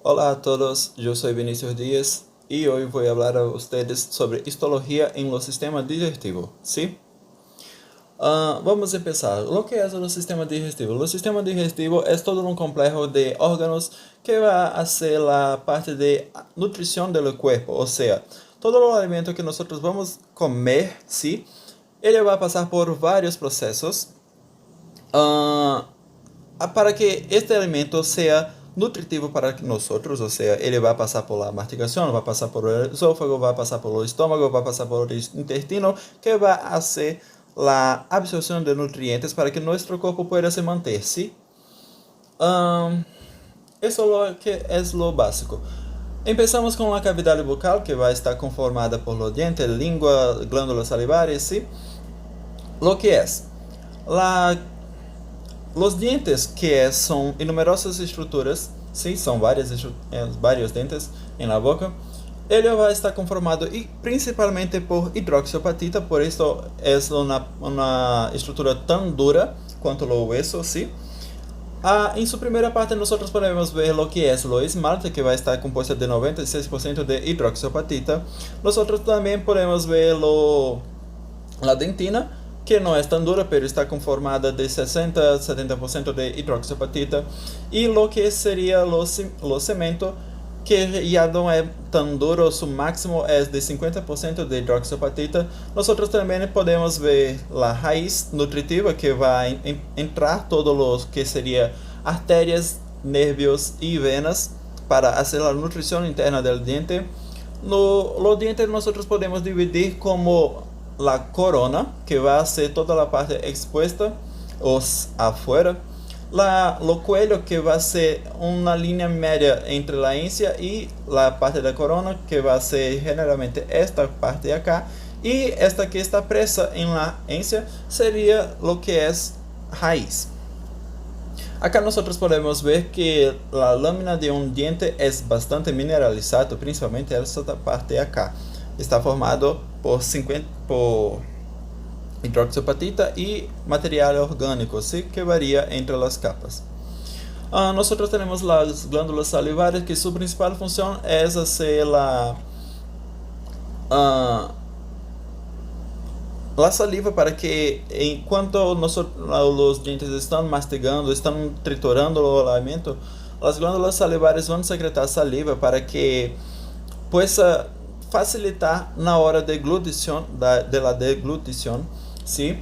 Hola a todos, yo soy Vinicius Díaz y hoy voy a hablar a ustedes sobre histología en los sistemas digestivos, ¿sí? Vamos a empezar. Lo que es el sistema digestivo? El sistema digestivo es todo un complejo de órganos que va a hacer la parte de nutrición del cuerpo, o sea, todo el alimento que nosotros vamos a comer, ¿sí? Ele va a pasar por varios procesos ah, para que este alimento sea nutritivo para nosotros, o sea, ele vai passar por la mastigação, vai passar por el esófago, vai passar por el estômago, vai passar por el intestino, que vai hacer la absorción de nutrientes para que nuestro cuerpo pueda se manter, ¿sí? Eso lo que es lo básico. Empezamos con la cavidad bucal, que va a estar conformada por los dientes, lengua, glándulas salivares, ¿sí? Lo que es la los dientes, que son numerosas estruturas, sim, são vários dentes em la boca, ele vai estar conformado principalmente por hidroxiapatita, por isso é uma estrutura tão dura quanto o hueso, sim. Em sua primeira parte, nós podemos ver o que é o esmalte, que vai estar composto de 96% de hidroxiapatita. Nós também podemos ver a dentina, que não é tão dura, mas está conformada de 60-70% de hidroxiapatita. E o que seria o cemento, que já não é tão duro, seu máximo é de 50% de hidroxiapatita. Nós também podemos ver a raiz nutritiva, que vai entrar todo o que seria artérias, nervios e venas para fazer a nutrição interna do diente. No diente nós podemos dividir como la corona, que va a ser toda la parte expuesta afuera, lo cuello, que va a ser una línea media entre la encía y la parte de la corona, que va a ser generalmente esta parte de acá, y esta que está presa en la encía sería lo que es raíz. Acá nosotros podemos ver que la lámina de un diente es bastante mineralizado, principalmente esta parte de acá. Está formado por hidroxiapatita e material orgânico, ¿sí? Que varia entre as capas. Nós temos as glândulas salivares, que sua principal função é ser la saliva, para que enquanto os dientes estão mastigando, estão triturando o alimento, as glândulas salivares vão secretar saliva para que possa facilitar na hora de la deglutición, ¿sí?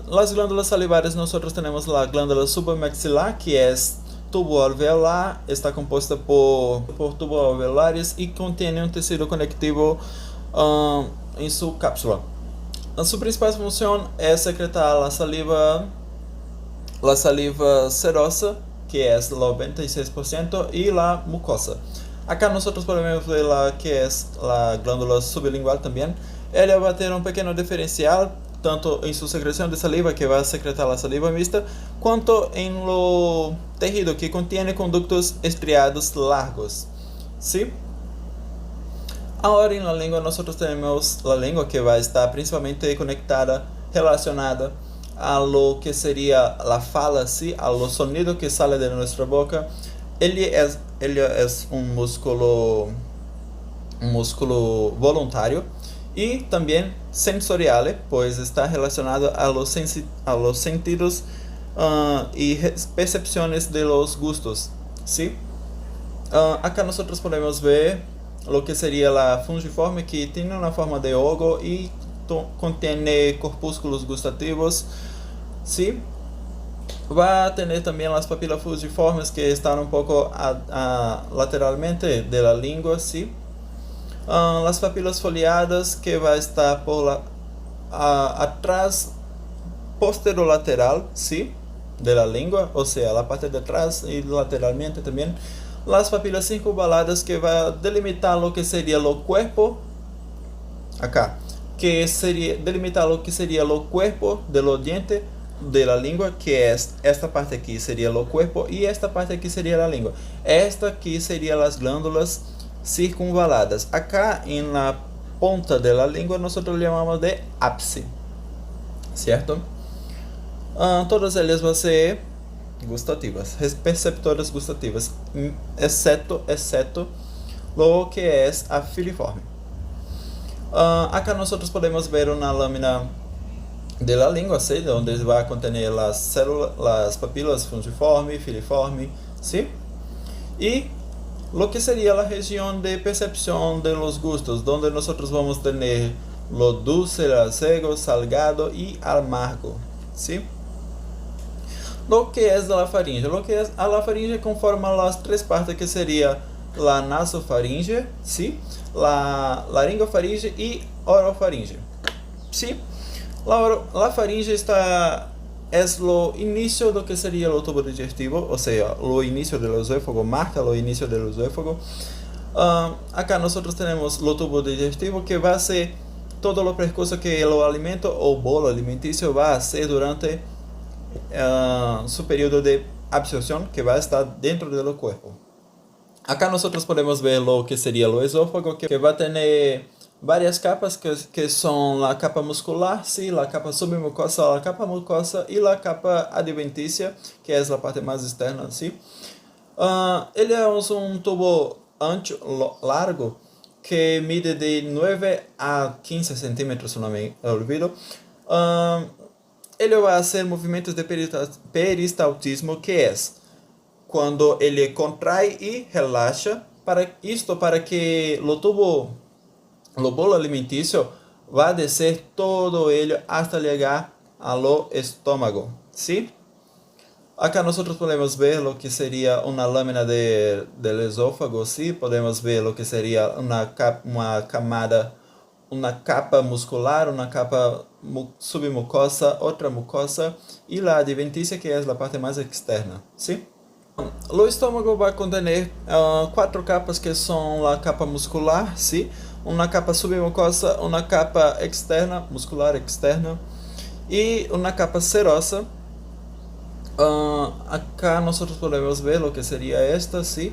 Las glándulas salivares, nosotros tenemos la glándula submaxilar, que es tubo alveolar, está compuesta por tubos alveolares y contiene un tejido conectivo en su cápsula. Su principal función es secretar la saliva serosa, que es el 96%, y la mucosa. Acá nosotros podemos ver que es la glándula sublingual también. Ella va a tener un pequeño diferencial, tanto en su secreción de saliva, que va a secretar la saliva mixta, cuanto en lo tejido, que contiene conductos estriados largos, ¿sí? Ahora en la lengua nosotros tenemos la lengua, que va a estar principalmente conectada, relacionada a lo que sería la fala, ¿sí? A los sonidos que salen de nuestra boca. Ele é um músculo voluntário e também sensorial, pois está relacionado a los sentidos e percepções de los gustos, ¿sí? Acá nós podemos ver o que seria a fungiforme, que tem uma forma de ogo e contém corpúsculos gustativos, ¿sí? Va a tener también las papilas fusiformes, que están un poco lateralmente de la lengua, ¿sí? Las papilas foliadas, que va a estar por atrás, posterolateral, ¿sí? De la lengua, o sea, la parte de atrás y lateralmente también. Las papilas circunvaladas, que va a delimitar lo que sería el cuerpo, acá, que sería delimitar lo que sería el cuerpo de los dientes de la lengua, que es esta parte aquí sería el cuerpo y esta parte aquí sería la lengua. Esta aquí serían las glándulas circunvaladas. Acá en la punta de la lengua nosotros llamamos de ápice, ¿cierto? Todas elas vão ser gustativas, perceptoras gustativas, exceto lo que es a filiforme. Acá nosotros podemos ver una lámina de la lengua, ¿sí? Donde va a contener las células, las papilas fungiforme, filiforme, ¿sí? Y lo que sería la región de percepción de los gustos, donde nosotros vamos a tener lo dulce, lo seco, salgado y amargo, ¿sí? Lo que es la faringe, lo que es a la faringe conforma las tres partes que sería la nasofaringe, ¿sí? La laringofaringe y orofaringe, ¿sí? La faringe es lo inicio de lo que sería el tubo digestivo, o sea, lo inicio del esófago, marca lo inicio del esófago. Acá nosotros tenemos el tubo digestivo, que va a ser todo lo precoce que el alimento o bolo alimenticio va a hacer durante su periodo de absorción, que va a estar dentro del cuerpo. Acá nosotros podemos ver lo que sería el esófago, que va a tener varias capas, que son la capa muscular, ¿sí? La capa submucosa, la capa mucosa y la capa adventicia, que es la parte más externa, ¿sí? Ele es un tubo ancho, largo, que mide de 9 a 15 centímetros, si no me olvido. Ele vai hacer movimentos de peristaltismo, que es cuando ele contrae y relaja, para que lo bolo alimenticio va a descer todo ello hasta llegar al estómago, ¿sí? Acá nosotros podemos ver lo que sería una lámina del esófago, ¿sí? Podemos ver lo que sería una capa muscular, una capa submucosa, otra mucosa y la adventicia, que es la parte más externa, ¿sí? O estômago vai conter 4 capas, que são a capa muscular, sim? Uma capa submucosa, uma capa externa, muscular externa, e uma capa serosa. Acá nós podemos ver o que seria esta, sim?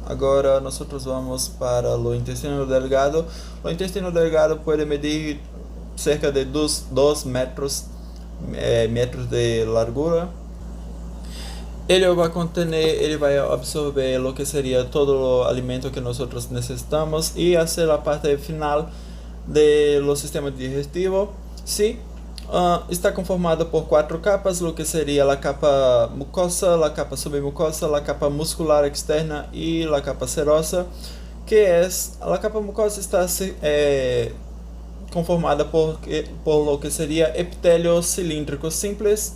Agora nós vamos para o intestino delgado. O intestino delgado pode medir cerca de 2 metros de largura. Ele vai absorver o que seria todo o alimento que nós necessitamos e fazer a parte final do sistema digestivo. Sim, está conformado por 4 capas, o que seria a capa mucosa, a capa submucosa, a capa muscular externa e a capa serosa, que é a capa mucosa está conformada por lo que seria epitélio cilíndrico simples,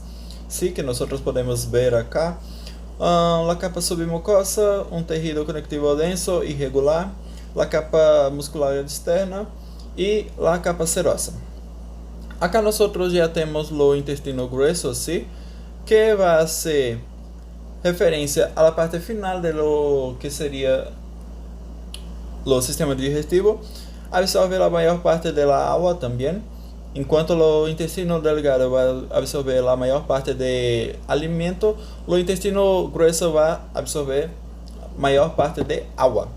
sí, que nosotros podemos ver acá. La capa submucosa, un tejido conectivo denso y regular, la capa muscular externa y la capa serosa. Acá nosotros ya tenemos lo intestino grueso, sí, que va a ser referencia a la parte final de lo que sería lo sistema digestivo. Absorbe la mayor parte de la agua también. Enquanto o intestino delgado vai absorver a maior parte de alimento, o intestino grueso vai absorver a maior parte de água.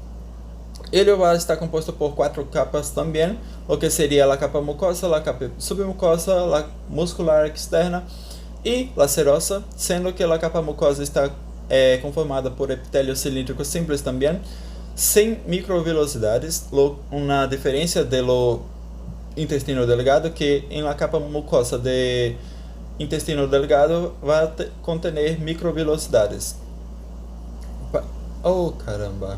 Ele vai estar composto por 4 capas também, o que seria a capa mucosa, a capa submucosa, a muscular externa e a serosa, sendo que a capa mucosa está conformada por epitélio cilíndrico simples também, sem microvilosidades, uma diferença do intestino delgado, que em la capa mucosa de intestino delgado vai conter microvilosidades. Oh, caramba!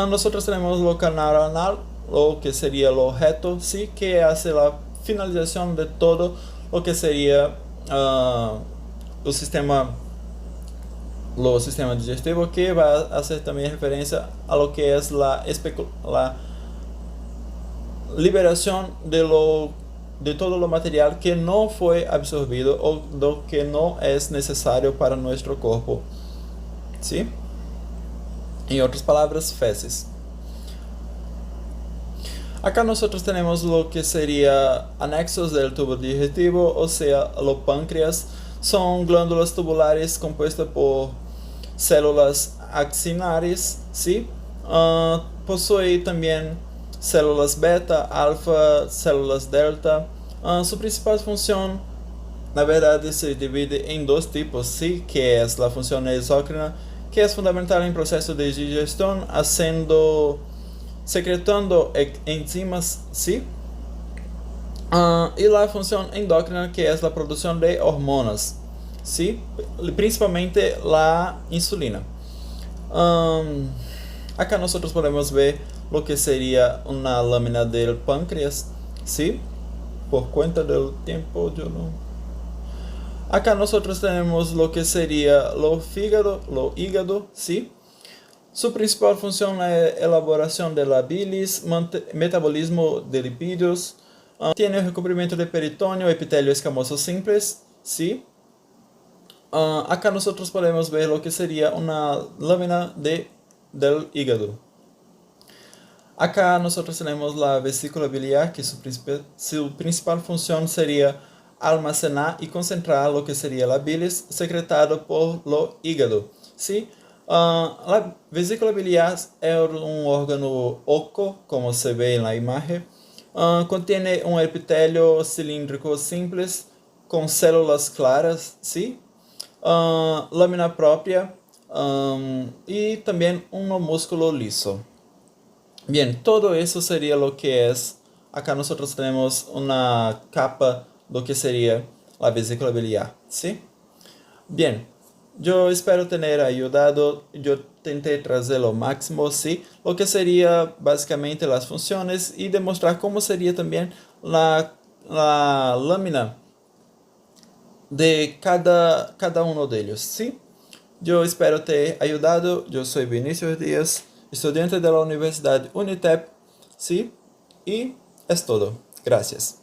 Nosotros tenemos lo canal anal, o que sería lo reto, sí, que hace la finalización de todo lo que sería o sistema digestivo, que va a hacer también referencia a lo que es la liberación de todo lo material que no fue absorbido o lo que no es necesario para nuestro cuerpo, ¿sí? En otras palabras, feces. Acá nosotros tenemos lo que sería anexos del tubo digestivo, o sea, los páncreas. Son glándulas tubulares compuestas por células axilares, ¿sí? Posee también células beta, alfa, células delta. Su principal función na verdade se divide em dos tipos, ¿sí? Que es la función exócrina, que es fundamental en proceso de digestión, secretando enzimas, ¿sí? Y la función endócrina, que es la producción de hormonas, ¿sí? Principalmente la insulina. Acá nosotros podemos ver lo que sería una lámina del páncreas, ¿sí? Por cuenta del tiempo, yo no. Acá nosotros tenemos lo que sería lo hígado, ¿sí? Su principal función es elaboración de la bilis, metabolismo de lipídios, tiene recubrimiento de peritoneo, epitelio escamoso simples, ¿sí? Acá nosotros podemos ver lo que sería una lámina del hígado. Acá nosotros tenemos la vesícula biliar, que su principal función sería almacenar y concentrar lo que sería la bilis secretado por lo hígado, ¿sí? La vesícula biliar es un órgano oco, como se ve en la imagen. Contiene un epitelio cilíndrico simples con células claras, ¿sí? Lámina propia y también un músculo liso. Bien, todo eso sería lo que es. Acá nosotros tenemos una capa de lo que sería la vesícula biliar, ¿sí? Bien, yo espero tener ayudado. Yo intenté trazer lo máximo, ¿sí? Lo que sería básicamente las funciones y demostrar cómo sería también la lámina de cada uno de ellos, ¿sí? Yo espero ter ayudado. Yo soy Vinicius Díaz, estudiante de la Universidad Unitep, ¿sí? Y es todo. Gracias.